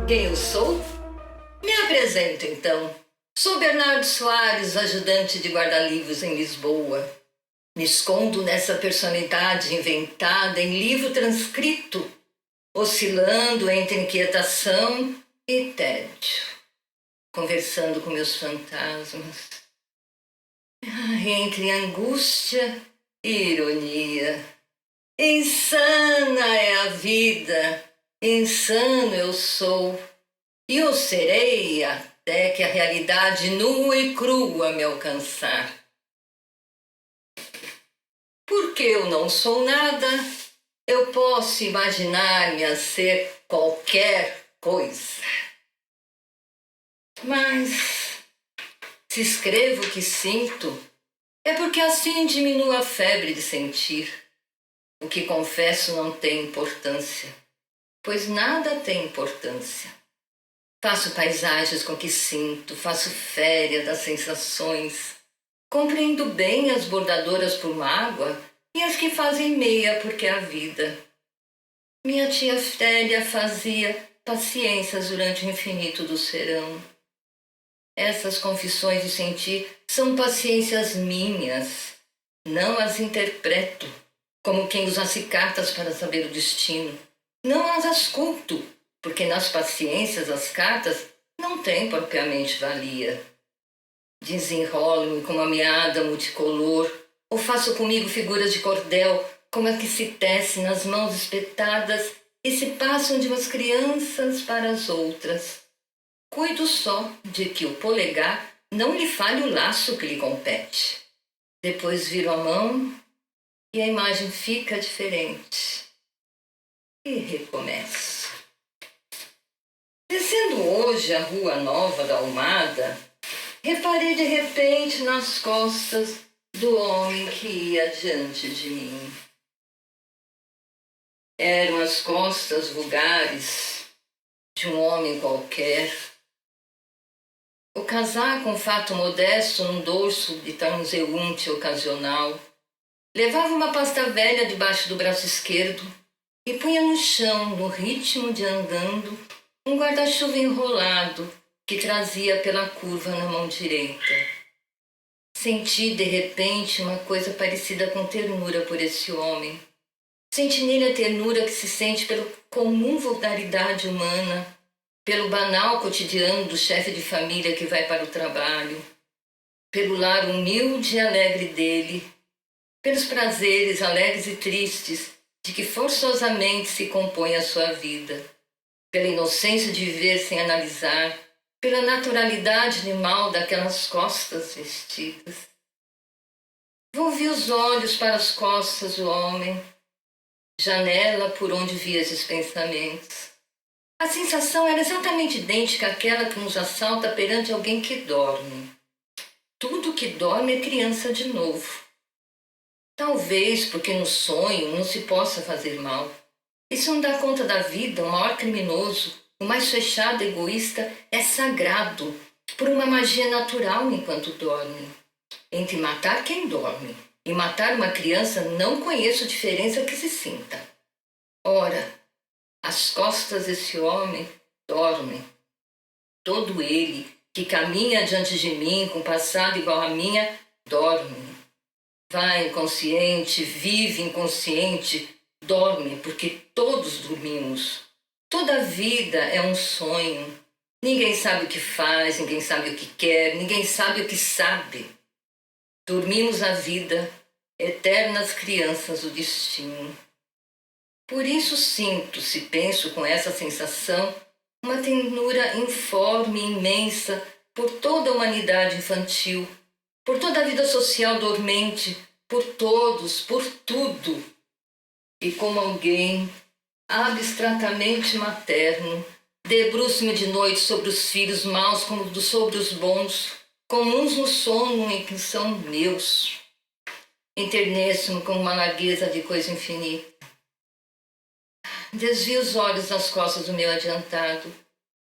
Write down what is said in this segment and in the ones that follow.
Quem eu sou? Me apresento, então. Sou Bernardo Soares, ajudante de guarda-livros em Lisboa. Me escondo nessa personalidade inventada em livro transcrito, oscilando entre inquietação e tédio, conversando com meus fantasmas, entre angústia e ironia. Insana é a vida, insano eu sou, e o serei até que a realidade nua e crua me alcançar. Porque eu não sou nada, eu posso imaginar-me a ser qualquer coisa. Mas, se escrevo o que sinto, é porque assim diminua a febre de sentir. O que confesso não tem importância, pois nada tem importância. Faço paisagens com que sinto, faço féria das sensações. Compreendo bem as bordadoras por mágoa e as que fazem meia porque é a vida. Minha tia Félia fazia paciências durante o infinito do serão. Essas confissões de sentir são paciências minhas, não as interpreto, como quem usasse cartas para saber o destino. Não as ausculto, porque nas paciências as cartas não têm propriamente valia. Desenrolo-me com uma meada multicolor, ou faço comigo figuras de cordel, como a que se tece nas mãos espetadas e se passam de umas crianças para as outras. Cuido só de que o polegar não lhe falhe o laço que lhe compete. Depois viro a mão e a imagem fica diferente. E recomeço. Descendo hoje a Rua Nova da Almada, reparei de repente nas costas do homem que ia diante de mim. Eram as costas vulgares de um homem qualquer. O casaco, um fato modesto num dorso de transeunte ocasional. Levava uma pasta velha debaixo do braço esquerdo e punha no chão, no ritmo de andando, um guarda-chuva enrolado que trazia pela curva na mão direita. Senti, de repente, uma coisa parecida com ternura por esse homem. Senti nele a ternura que se sente pela comum vulgaridade humana, pelo banal cotidiano do chefe de família que vai para o trabalho, pelo lar humilde e alegre dele, pelos prazeres alegres e tristes de que forçosamente se compõe a sua vida, pela inocência de viver sem analisar, pela naturalidade animal daquelas costas vestidas. Volvi os olhos para as costas do homem, janela por onde via esses pensamentos. A sensação era exatamente idêntica àquela que nos assalta perante alguém que dorme. Tudo que dorme é criança de novo. Talvez porque no sonho não se possa fazer mal. E se não dá conta da vida, o maior criminoso, o mais fechado egoísta, é sagrado, por uma magia natural enquanto dorme. Entre matar quem dorme e matar uma criança não conheço diferença que se sinta. Ora, as costas desse homem dormem. Todo ele, que caminha diante de mim com passado igual a minha, dorme. Vai inconsciente, vive inconsciente, dorme, porque todos dormimos. Toda a vida é um sonho. Ninguém sabe o que faz, ninguém sabe o que quer, ninguém sabe o que sabe. Dormimos a vida, eternas crianças do destino. Por isso sinto, se penso com essa sensação, uma ternura informe e imensa por toda a humanidade infantil, por toda a vida social dormente, por todos, por tudo. E como alguém abstratamente materno, debruço-me de noite sobre os filhos maus como sobre os bons, comuns no sono em que são meus. Enterneço-me com uma largueza de coisa infinita. Desvio os olhos das costas do meu adiantado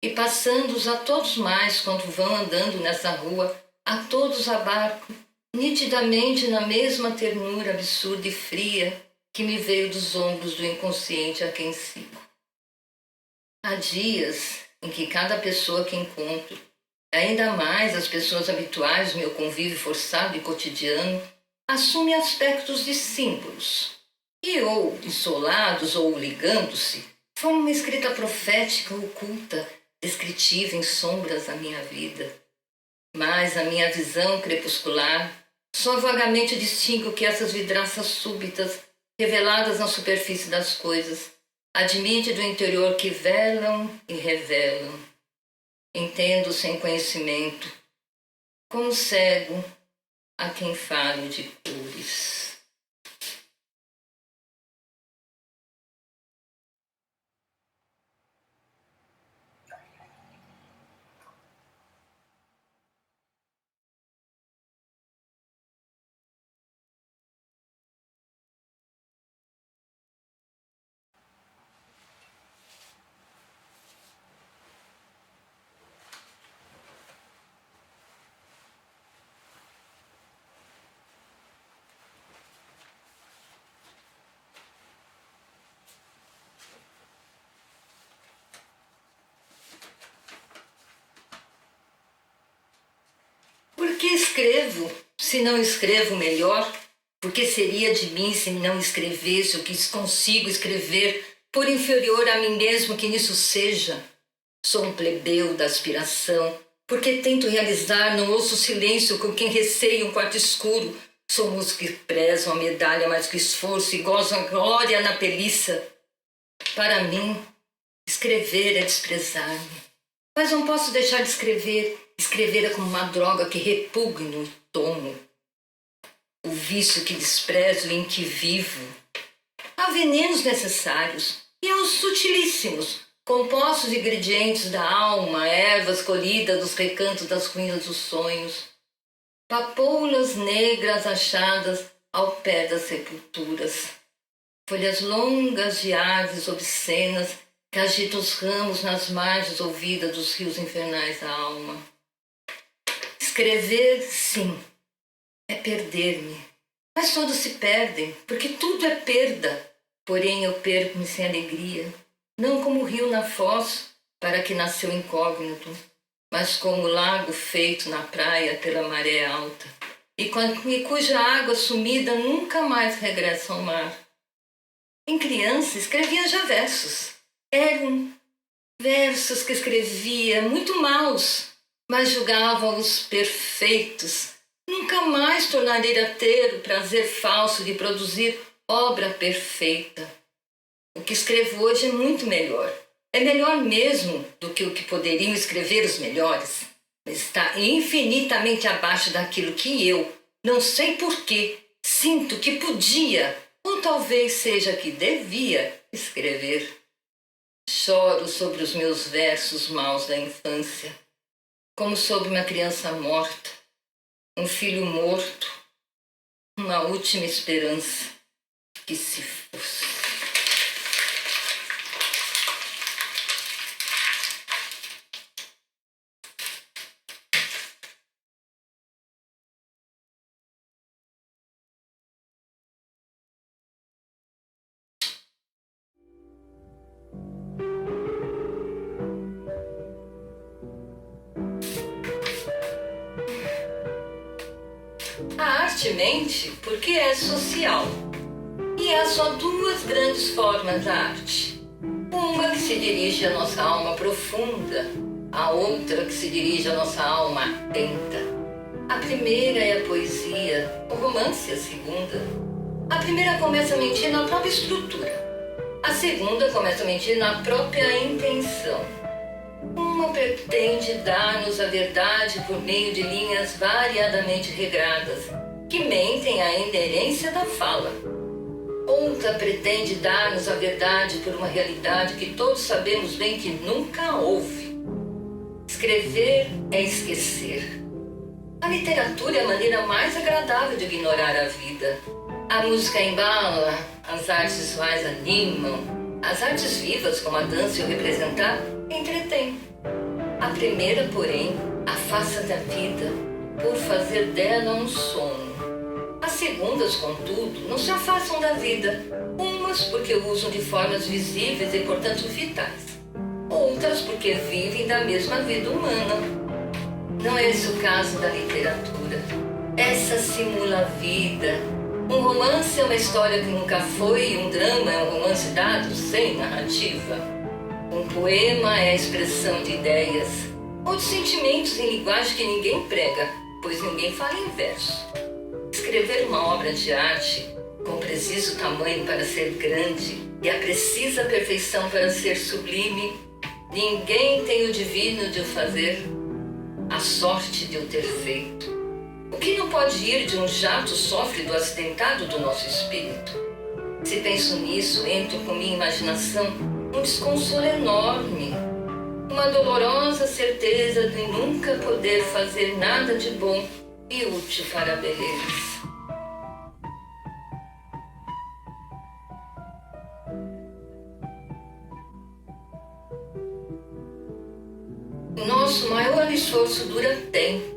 e passando-os a todos mais quando vão andando nessa rua, a todos abarco, nitidamente na mesma ternura absurda e fria que me veio dos ombros do inconsciente a quem sigo. Há dias em que cada pessoa que encontro, ainda mais as pessoas habituais do meu convívio forçado e cotidiano, assume aspectos de símbolos. E ou isolados ou ligando-se, formam uma escrita profética oculta, descritiva em sombras da minha vida. Mas a minha visão crepuscular só vagamente distingue o que essas vidraças súbitas, reveladas na superfície das coisas, admite do interior que velam e revelam. Entendo sem conhecimento, como cego a quem fale de cores. Por que escrevo, se não escrevo melhor? Por que seria de mim se não escrevesse o que consigo escrever, por inferior a mim mesmo que nisso seja? Sou um plebeu da aspiração, porque tento realizar, não ouço silêncio com quem receia um quarto escuro. Sou os que prezam a medalha mais que esforço e gozam a glória na peliça. Para mim, escrever é desprezar-me. Mas não posso deixar de escrever. Escrever é como uma droga que repugno e tomo. O vício que desprezo e em que vivo. Há venenos necessários, e há os sutilíssimos, compostos de ingredientes da alma, ervas colhidas dos recantos das ruínas dos sonhos. Papoulas negras achadas ao pé das sepulturas. Folhas longas de árvores obscenas que agitam os ramos nas margens ouvidas dos rios infernais da alma. Escrever, sim, é perder-me. Mas todos se perdem, porque tudo é perda. Porém eu perco-me sem alegria, não como o rio na foz, para que nasceu incógnito, mas como o lago feito na praia pela maré alta, e cuja água sumida nunca mais regressa ao mar. Em criança escrevia já versos. Eram versos que escrevia muito maus, mas julgava-os perfeitos. Nunca mais tornarei a ter o prazer falso de produzir obra perfeita. O que escrevo hoje é muito melhor. É melhor mesmo do que o que poderiam escrever os melhores. Mas está infinitamente abaixo daquilo que eu, não sei porquê, sinto que podia, ou talvez seja que devia, escrever. Choro sobre os meus versos maus da infância, como sobre uma criança morta, um filho morto, uma última esperança que se fosse. A arte mente porque é social. E há só duas grandes formas da arte. Uma que se dirige à nossa alma profunda, a outra que se dirige à nossa alma atenta. A primeira é a poesia, o romance a segunda. A primeira começa a mentir na própria estrutura. A segunda começa a mentir na própria intenção. Uma pretende dar-nos a verdade por meio de linhas variadamente regradas, que mentem à inerência da fala. Outra pretende dar-nos a verdade por uma realidade que todos sabemos bem que nunca houve. Escrever é esquecer. A literatura é a maneira mais agradável de ignorar a vida. A música embala, as artes visuais animam, as artes vivas, como a dança e o representar, entretêm. A primeira, porém, afasta da vida por fazer dela um sono. As segundas, contudo, não se afastam da vida, umas porque usam de formas visíveis e, portanto, vitais, outras porque vivem da mesma vida humana. Não é esse o caso da literatura. Essa simula a vida. Um romance é uma história que nunca foi, e um drama é um romance dado sem narrativa. Um poema é a expressão de ideias ou de sentimentos em linguagem que ninguém prega, pois ninguém fala em verso. Escrever uma obra de arte com preciso tamanho para ser grande e a precisa perfeição para ser sublime, ninguém tem o divino de o fazer, a sorte de o ter feito. O que não pode ir de um jato sofre do acidentado do nosso espírito. Se penso nisso, entro com minha imaginação um desconsolo enorme, uma dolorosa certeza de nunca poder fazer nada de bom e útil para a beleza. O nosso maior esforço dura tempo.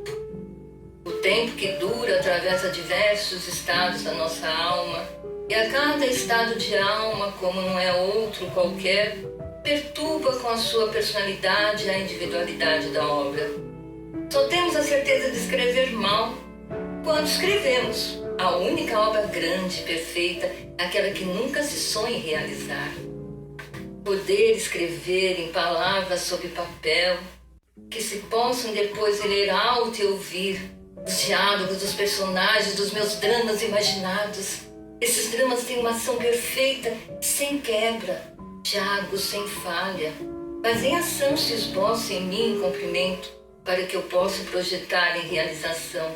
O tempo que dura atravessa diversos estados da nossa alma, e a cada estado de alma, como não é outro qualquer, perturba com a sua personalidade a individualidade da obra. Só temos a certeza de escrever mal quando escrevemos. A única obra grande e perfeita é aquela que nunca se sonha em realizar. Poder escrever em palavras sobre papel, que se possam depois ler alto e ouvir os diálogos dos personagens dos meus dramas imaginados. Esses dramas têm uma ação perfeita, sem quebra, diálogos sem falha, mas em ação se esboça em mim em comprimento para que eu possa projetar em realização.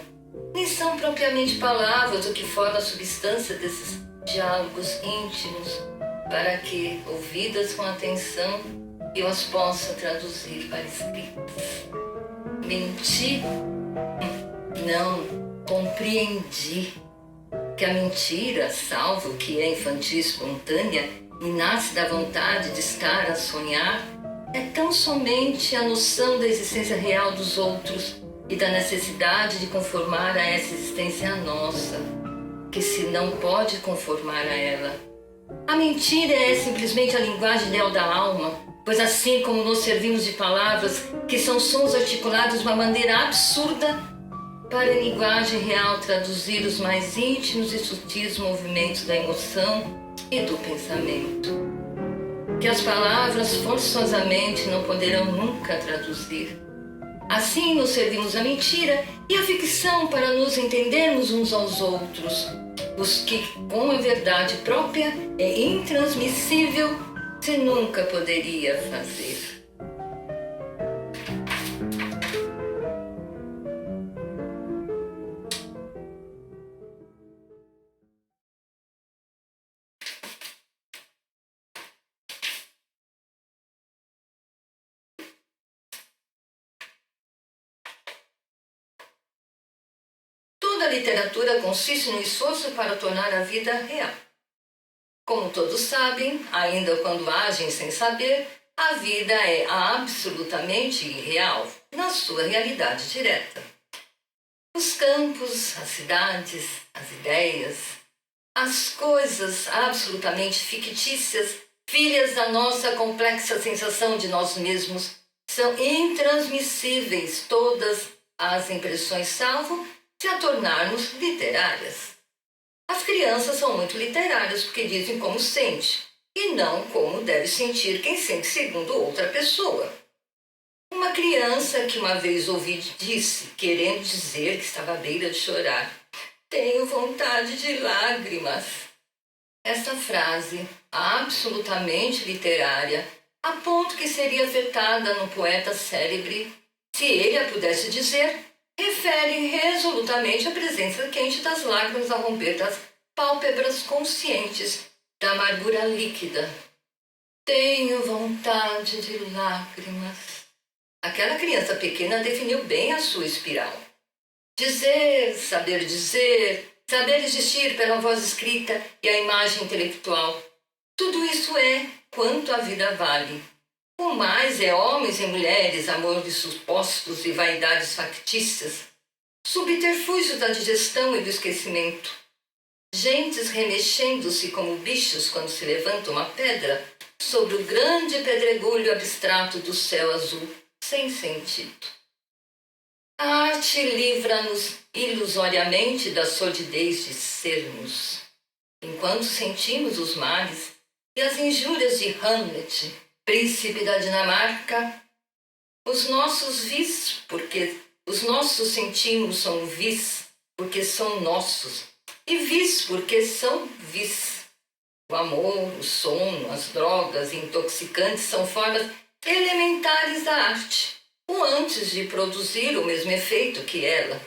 Nem são propriamente palavras o que forma a substância desses diálogos íntimos, para que, ouvidas com atenção, eu as possa traduzir para escritas. Menti? Não, compreendi que a mentira, salvo o que é infantil e espontânea e nasce da vontade de estar a sonhar, é tão somente a noção da existência real dos outros e da necessidade de conformar a essa existência nossa, que se não pode conformar a ela. A mentira é simplesmente a linguagem ideal da alma, pois assim como nos servimos de palavras que são sons articulados de uma maneira absurda, para a linguagem real traduzir os mais íntimos e sutis movimentos da emoção e do pensamento, que as palavras forçosamente não poderão nunca traduzir. Assim nos servimos a mentira e a ficção para nos entendermos uns aos outros, os que com a verdade própria é intransmissível se nunca poderia fazer. Toda a literatura consiste no esforço para tornar a vida real. Como todos sabem, ainda quando agem sem saber, a vida é absolutamente irreal na sua realidade direta. Os campos, as cidades, as ideias, as coisas absolutamente fictícias, filhas da nossa complexa sensação de nós mesmos, são intransmissíveis todas as impressões, salvo se a tornarmos literárias. As crianças são muito literárias porque dizem como sente, e não como deve sentir quem sente segundo outra pessoa. Uma criança que uma vez ouvi disse, querendo dizer que estava à beira de chorar, tenho vontade de lágrimas. Esta frase, absolutamente literária, a ponto que seria afetada no poeta célebre, se ele a pudesse dizer, refere resolutamente à presença quente das lágrimas ao romper das pálpebras conscientes da amargura líquida. Tenho vontade de lágrimas. Aquela criança pequena definiu bem a sua espiral. Dizer, saber existir pela voz escrita e a imagem intelectual. Tudo isso é quanto a vida vale. O mais é homens e mulheres, amores supostos e vaidades factícias, subterfúgios da digestão e do esquecimento. Gentes remexendo-se como bichos quando se levanta uma pedra, sobre o grande pedregulho abstrato do céu azul, sem sentido. A arte livra-nos ilusoriamente da sordidez de sermos, enquanto sentimos os males e as injúrias de Hamlet, príncipe da Dinamarca, os nossos vis, porque os nossos sentimos são vis, porque são nossos, e vis, porque são vis. O amor, o sono, as drogas e intoxicantes são formas elementares da arte, ou antes de produzir o mesmo efeito que ela.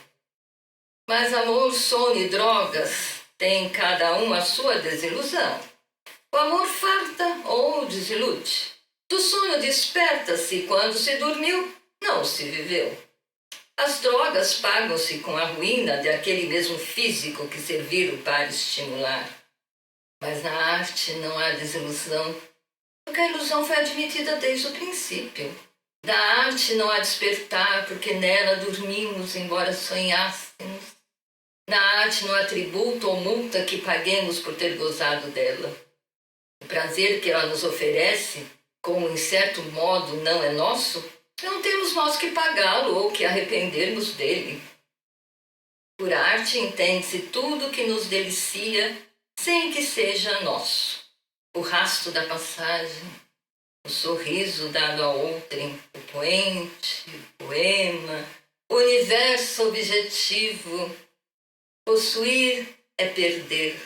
Mas amor, sono e drogas têm cada um a sua desilusão. O amor farta ou desilude. Do sonho desperta-se quando se dormiu, não se viveu. As drogas pagam-se com a ruína daquele mesmo físico que serviram para estimular. Mas na arte não há desilusão, porque a ilusão foi admitida desde o princípio. Da arte não há despertar, porque nela dormimos, embora sonhássemos. Na arte não há tributo ou multa que paguemos por ter gozado dela. O prazer que ela nos oferece, como em certo modo não é nosso, não temos nós que pagá-lo ou que arrependermos dele. Por arte entende-se tudo que nos delicia sem que seja nosso. O rasto da passagem, o sorriso dado a outrem, o poente, o poema, o universo objetivo. Possuir é perder.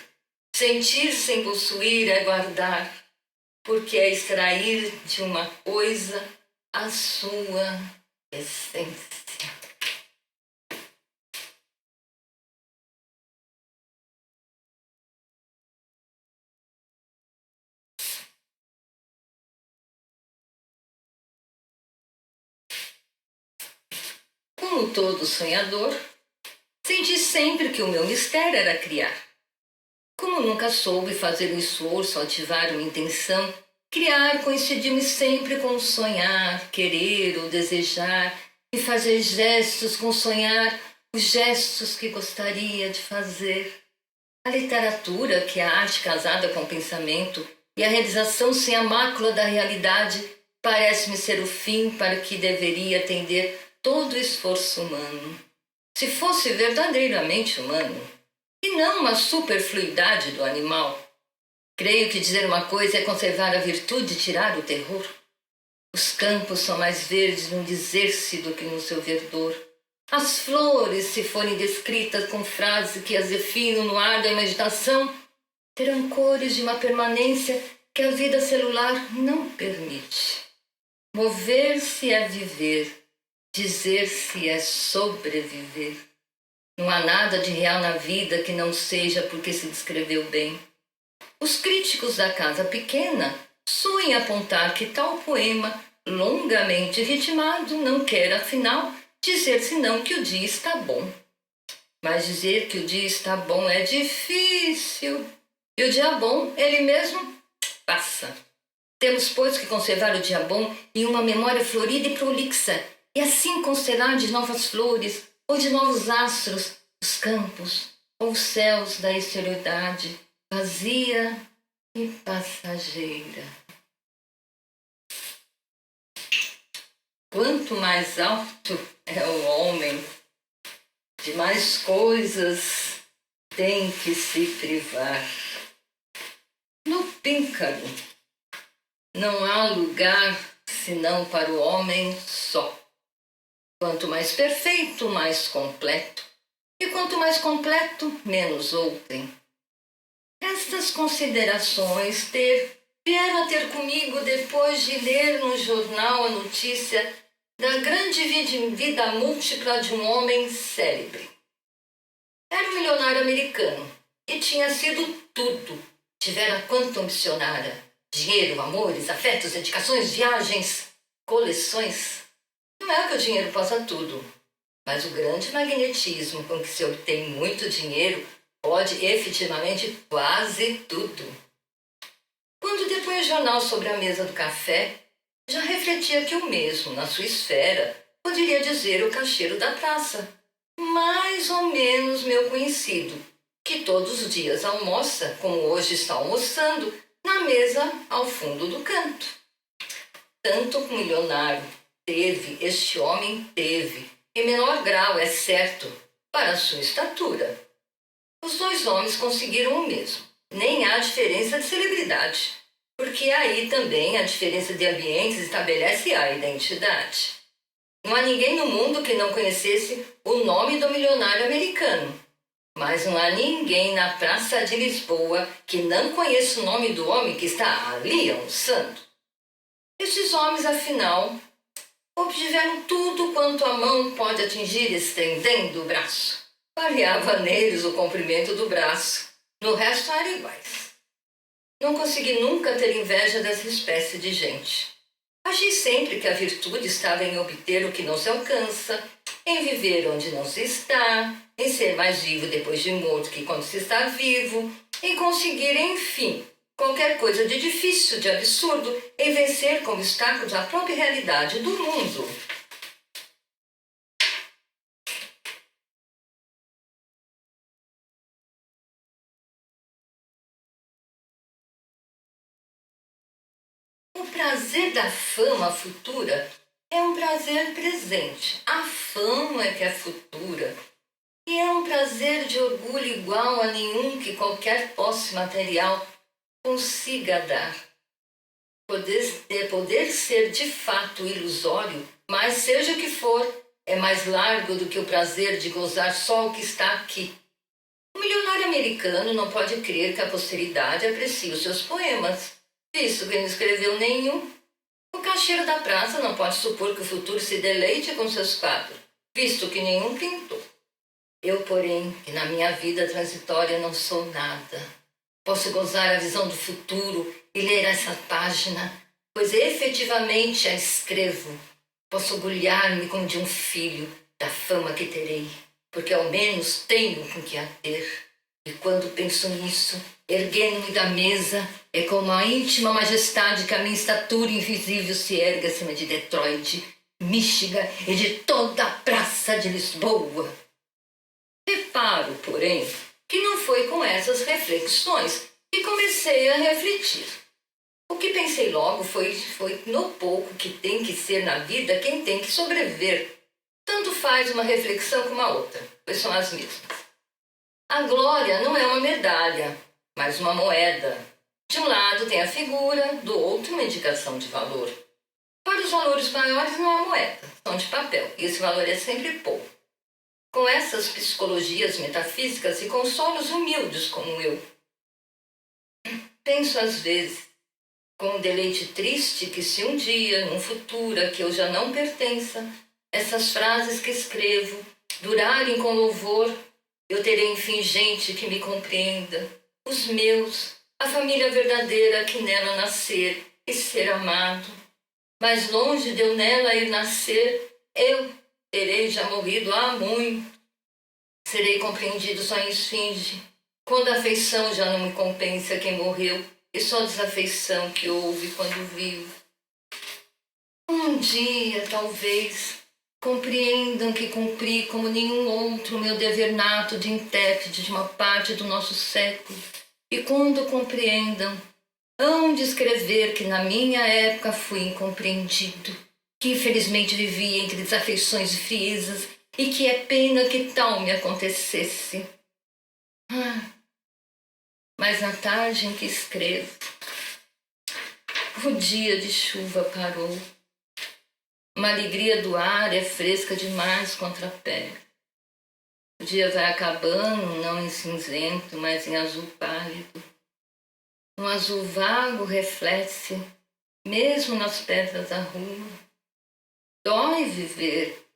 Sentir sem possuir é guardar, porque é extrair de uma coisa a sua essência. Como todo sonhador, senti sempre que o meu mistério era criar. Como nunca soube fazer um esforço, ativar uma intenção, criar coincidiu-me sempre com sonhar, querer ou desejar, e fazer gestos com sonhar, os gestos que gostaria de fazer. A literatura, que é a arte casada com o pensamento, e a realização sem a mácula da realidade, parece-me ser o fim para que deveria tender todo o esforço humano. Se fosse verdadeiramente humano, e não uma superfluidade do animal. Creio que dizer uma coisa é conservar a virtude e tirar o terror. Os campos são mais verdes no dizer-se do que no seu verdor. As flores, se forem descritas com frases que as definam no ar da imaginação, terão cores de uma permanência que a vida celular não permite. Mover-se é viver, dizer-se é sobreviver. Não há nada de real na vida que não seja porque se descreveu bem. Os críticos da Casa Pequena sonham apontar que tal poema, longamente ritmado, não quer, afinal, dizer senão que o dia está bom. Mas dizer que o dia está bom é difícil. E o dia bom, ele mesmo, passa. Temos, pois, que conservar o dia bom em uma memória florida e prolixa, e assim constelar de novas flores, ou de novos astros, os campos, ou os céus da exterioridade, vazia e passageira. Quanto mais alto é o homem, de mais coisas tem que se privar. No píncaro não há lugar senão para o homem só. Quanto mais perfeito, mais completo. E quanto mais completo, menos outrem. Estas considerações vieram a ter comigo depois de ler no jornal a notícia da grande vida múltipla de um homem célebre. Era um milionário americano e tinha sido tudo. Tivera quanto ambicionara. Dinheiro, amores, afetos, dedicações, viagens, coleções. Não é que o dinheiro possa tudo, mas o grande magnetismo com que se obtém muito dinheiro pode efetivamente quase tudo. Quando depunha o jornal sobre a mesa do café, já refletia que o mesmo, na sua esfera, poderia dizer o caixeiro da praça, mais ou menos meu conhecido, que todos os dias almoça, como hoje está almoçando, na mesa ao fundo do canto. Tanto o milionário teve, este homem teve, em menor grau, é certo, para a sua estatura. Os dois homens conseguiram o mesmo. Nem há diferença de celebridade, porque aí também a diferença de ambientes estabelece a identidade. Não há ninguém no mundo que não conhecesse o nome do milionário americano, mas não há ninguém na Praça de Lisboa que não conheça o nome do homem que está ali almoçando. Estes homens, afinal, obtiveram tudo quanto a mão pode atingir estendendo o braço. Variava neles o comprimento do braço, no resto eram iguais. Não consegui nunca ter inveja dessa espécie de gente. Achei sempre que a virtude estava em obter o que não se alcança, em viver onde não se está, em ser mais vivo depois de morto que quando se está vivo, em conseguir, enfim, qualquer coisa de difícil, de absurdo, em vencer como obstáculos a própria realidade do mundo. O prazer da fama futura é um prazer presente. A fama é que é futura. E é um prazer de orgulho igual a nenhum que qualquer posse material consiga dar. Poder ser de fato ilusório, mas seja o que for, é mais largo do que o prazer de gozar só o que está aqui. O milionário americano não pode crer que a posteridade aprecie os seus poemas, visto que não escreveu nenhum. O caixeiro da praça não pode supor que o futuro se deleite com seus quadros, visto que nenhum pintou. Eu, porém, que na minha vida transitória não sou nada, posso gozar a visão do futuro e ler essa página, pois efetivamente a escrevo. Posso orgulhar-me como de um filho da fama que terei, porque ao menos tenho com que a ter. E quando penso nisso, erguendo-me da mesa, é como a íntima majestade que a minha estatura invisível se ergue acima de Detroit, Michigan e de toda a Praça de Lisboa. Reparo, porém, que não foi com essas reflexões que comecei a refletir. O que pensei logo foi no pouco que tem que ser na vida quem tem que sobreviver. Tanto faz uma reflexão como a outra, pois são as mesmas. A glória não é uma medalha, mas uma moeda. De um lado tem a figura, do outro uma indicação de valor. Para os valores maiores não há moeda, são de papel, e esse valor é sempre pouco. Com essas psicologias metafísicas e consolos humildes como eu, penso às vezes, com um deleite triste, que se um dia, num futuro a que eu já não pertença, essas frases que escrevo durarem com louvor, eu terei enfim gente que me compreenda, os meus, a família verdadeira que nela nascer e ser amado. Mas longe de eu nela ir nascer, eu terei já morrido há muito. Serei compreendido só em esfinge, quando a afeição já não me compensa quem morreu, e só desafeição que houve quando vivo. Um dia, talvez, compreendam que cumpri como nenhum outro meu dever nato de intérprete de uma parte do nosso século, e quando compreendam, hão de escrever que na minha época fui incompreendido, que infelizmente vivi entre desafeições e friezas, e que é pena que tal me acontecesse. Mas na tarde em que escrevo, o dia de chuva parou. Uma alegria do ar é fresca demais contra a pele. O dia vai acabando, não em cinzento, mas em azul pálido. Um azul vago reflete-se, mesmo nas pedras da rua. Dói viver,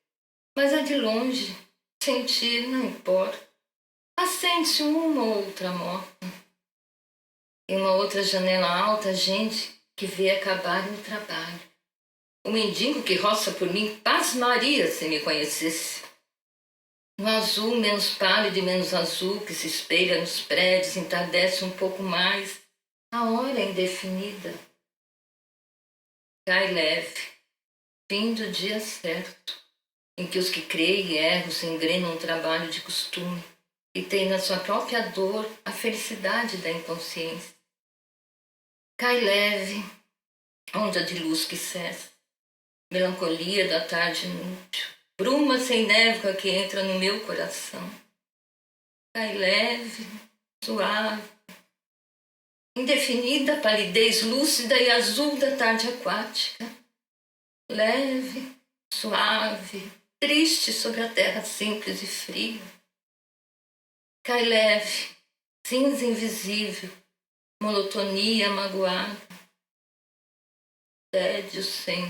mas é de longe. Sentir não importa. Acende-se uma ou outra moto. Em uma outra janela alta, gente que vê acabar o trabalho. O mendigo que roça por mim pasmaria se me conhecesse. No azul menos pálido e menos azul que se espelha nos prédios entardece um pouco mais a hora indefinida. Cai leve, fim do dia certo, em que os que creem e erram se engrenam um trabalho de costume e têm na sua própria dor a felicidade da inconsciência. Cai leve, onda de luz que cessa, melancolia da tarde inútil, bruma sem névoa que entra no meu coração. Cai leve, suave, indefinida palidez lúcida e azul da tarde aquática. Leve, suave, triste sobre a terra simples e fria. Cai leve, cinza invisível, monotonia magoada, tédio sem